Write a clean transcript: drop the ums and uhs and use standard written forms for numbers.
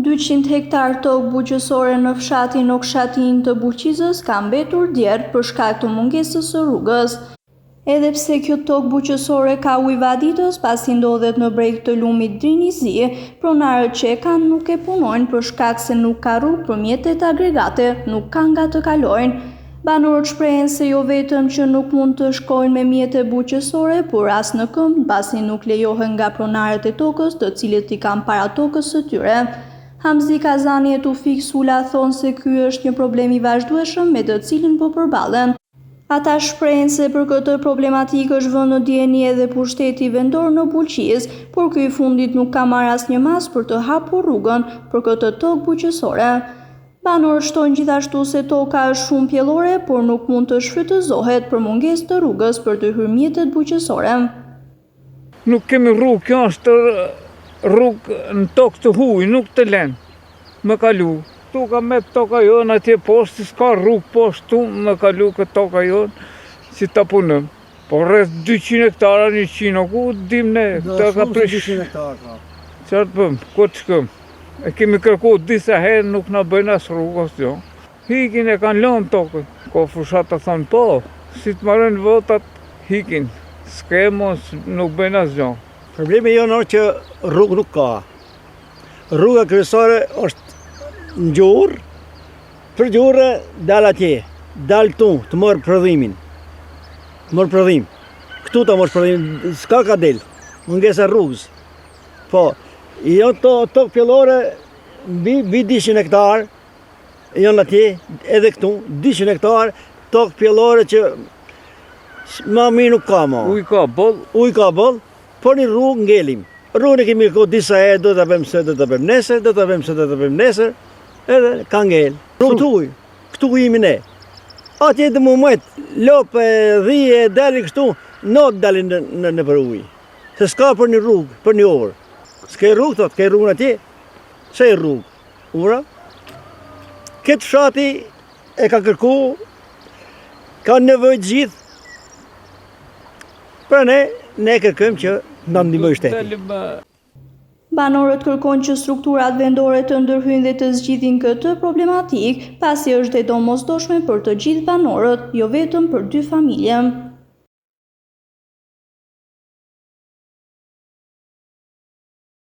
200 hektar tokë bujqësore në fshatin Okshatin të Buqizës ka mbetur djerë për shkak të mungesës së rrugës. Edhe pse kjo tokë bujqësore ka ujëvaditës pasi ndodhet në breg të lumit Drinizi, pronarët që e kanë nuk e punojnë për shkak se nuk ka rrugë për mjetet agregate, nuk kanë nga të kalojnë. Banorët shprehen se jo vetëm që nuk mund të shkojnë me mjete bujqësore, por as në këmbë, pasi nuk lejohen nga pronarët e tokës, të cilët i kanë para tokës së tyre. Hamzi Kazani e Tufik Sula thonë se ky është një problem i vazhdueshëm me të cilin po përballen. Ata shprehen se për këtë problematikë është vënë në dieni edhe pushteti vendor në Bulqiz, por ky i fundit nuk ka marrë asnjë mas për të hapur rrugën për këtë tokë bujqësore. Banorët shtojnë gjithashtu se toka është shumë pjellore, por nuk mund të shfrytëzohet për mungesë të rrugës për të hyrë mjetet bujqësore. Nuk kemi rrugë, kjo është rrugë në tokë të huj, nuk të lenë me kalu. Tu ka me toka jonë atje poshtë, s'ka rrugë poshtë tu me kalu këtë toka jonë, si ta punëm. Po rreth 200 hektara, 100, ku dim ne, këta ka prish. 200 hektara. Qartë bëm, ku të shkëm? E kemi kërku disa herë, nuk na bëjnë as rrugës jo. Hikin e kanë lënë tokën, ko fushat të thonë po, si të marrën votat, hikin. S'kemos, nuk bëjnë as gjo. Problemi jonë është që rrugë nuk ka. Rruga kryesore është në gjurë, për gjurë dal atje, dal këtu të morë prodhimin. Të morë prodhim. Këtu të morë prodhim, s'ka ka del, mungesa rrugës. Po, janë tokë pjellore, mbi 200 hektar, janë atje, edhe këtu, 200 hektar, tokë pjellore që ma mi nuk ka ma. Uj ka boll, por një rrugë ngelim. Rrugën e kemi kërku disa herë, do të bëjmë se, do të bëjmë nesër, do të bëjmë se, do të bëjmë nesër, edhe ka ngel. Rrugë të uj, këtu jemi ne. Atje dhe mu mëjtë, lopë, dhije, dali kështu, not dalin në për uj. Se s'ka për një rrugë, për një orë. S'ke rrugë, thot, ke rrugën atje, se e rrugë. Ura, këtë fshati e ka kërku, ka nevojë gjithë, pra ne kërkojmë që na ndihmoj shteti. Banorët kërkojnë që strukturat vendore të ndërhyjnë dhe të zgjidhin këtë problematikë, pasi është e domosdoshme për të gjithë banorët, jo vetëm për dy familje.